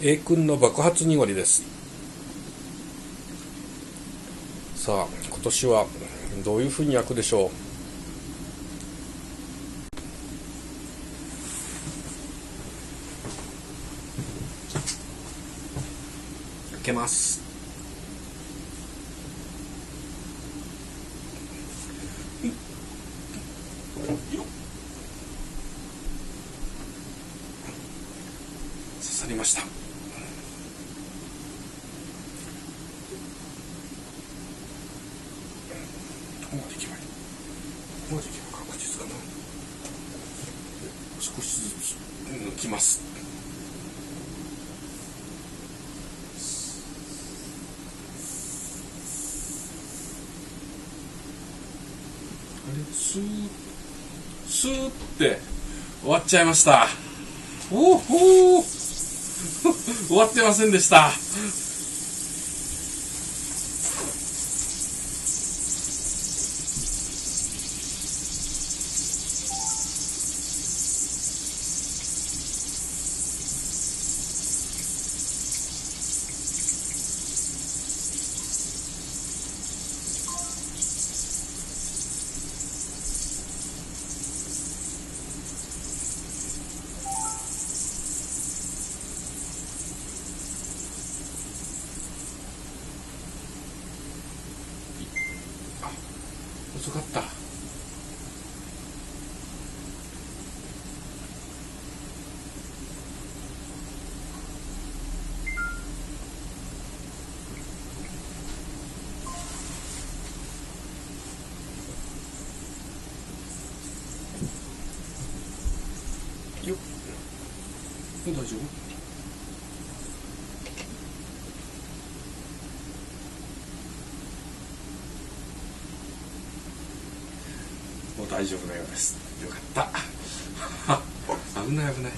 A 君の爆発濁りです。さあ、今年はどういうふうに焼くでしょう。開けます。刺さりました。ここまでいけばいい。ここまでいけば確実かな。少しずつ抜きます。あれ、スーって終わっちゃいました。おお終わってませんでした。遅かった。よっ、大丈夫？もう大丈夫なようです。よかった。危ない危ない。